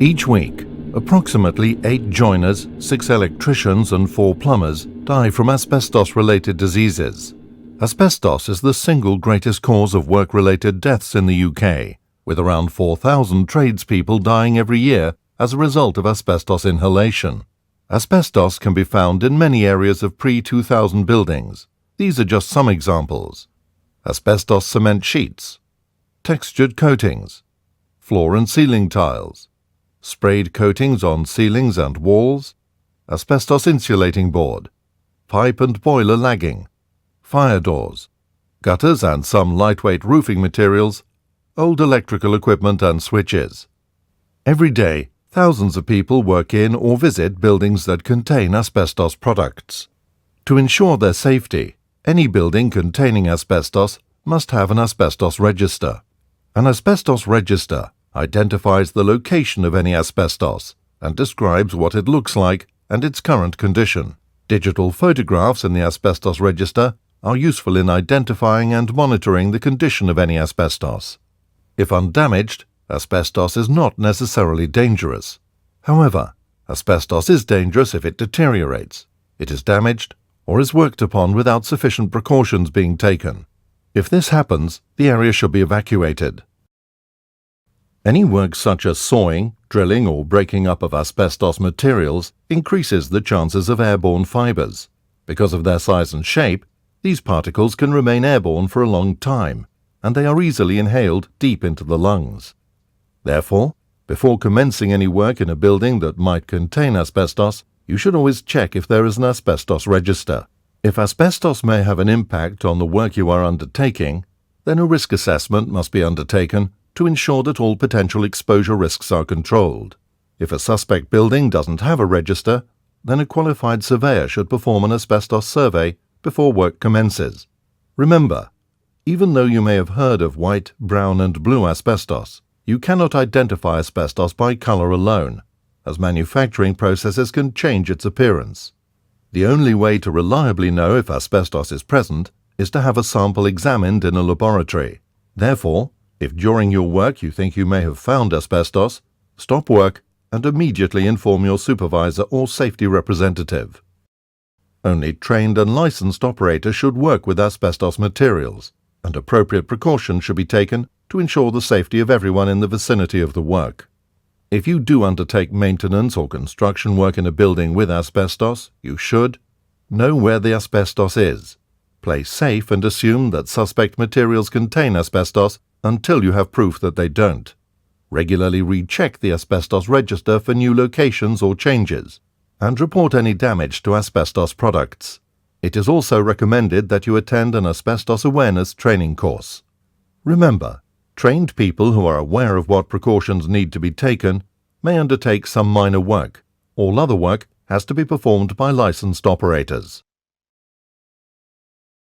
Each week, approximately 8 joiners, 6 electricians and 4 plumbers die from asbestos-related diseases. Asbestos is the single greatest cause of work-related deaths in the UK, with around 4,000 tradespeople dying every year as a result of asbestos inhalation. Asbestos can be found in many areas of pre-2000 buildings. These are just some examples: asbestos cement sheets, textured coatings, floor and ceiling tiles, sprayed coatings on ceilings and walls, asbestos insulating board, pipe and boiler lagging, fire doors, gutters and some lightweight roofing materials, old electrical equipment and switches. Every day, thousands of people work in or visit buildings that contain asbestos products. To ensure their safety, any building containing asbestos must have an asbestos register. An asbestos register identifies the location of any asbestos and describes what it looks like and its current condition. Digital photographs in the asbestos register are useful in identifying and monitoring the condition of any asbestos. If undamaged, asbestos is not necessarily dangerous. However, asbestos is dangerous if it deteriorates, it is damaged, or is worked upon without sufficient precautions being taken. If this happens, the area should be evacuated. Any work such as sawing, drilling or breaking up of asbestos materials increases the chances of airborne fibres. Because of their size and shape, these particles can remain airborne for a long time, and they are easily inhaled deep into the lungs. Therefore, before commencing any work in a building that might contain asbestos, you should always check if there is an asbestos register. If asbestos may have an impact on the work you are undertaking, then a risk assessment must be undertaken to ensure that all potential exposure risks are controlled. If a suspect building doesn't have a register, then a qualified surveyor should perform an asbestos survey before work commences. Remember, even though you may have heard of white, brown and blue asbestos, you cannot identify asbestos by colour alone, as manufacturing processes can change its appearance. The only way to reliably know if asbestos is present is to have a sample examined in a laboratory. Therefore, if during your work you think you may have found asbestos, stop work and immediately inform your supervisor or safety representative. Only trained and licensed operators should work with asbestos materials, and appropriate precautions should be taken to ensure the safety of everyone in the vicinity of the work. If you do undertake maintenance or construction work in a building with asbestos, you should know where the asbestos is, play safe and assume that suspect materials contain asbestos until you have proof that they don't. Regularly recheck the asbestos register for new locations or changes, and report any damage to asbestos products. It is also recommended that you attend an asbestos awareness training course. Remember, trained people who are aware of what precautions need to be taken may undertake some minor work. All other work has to be performed by licensed operators.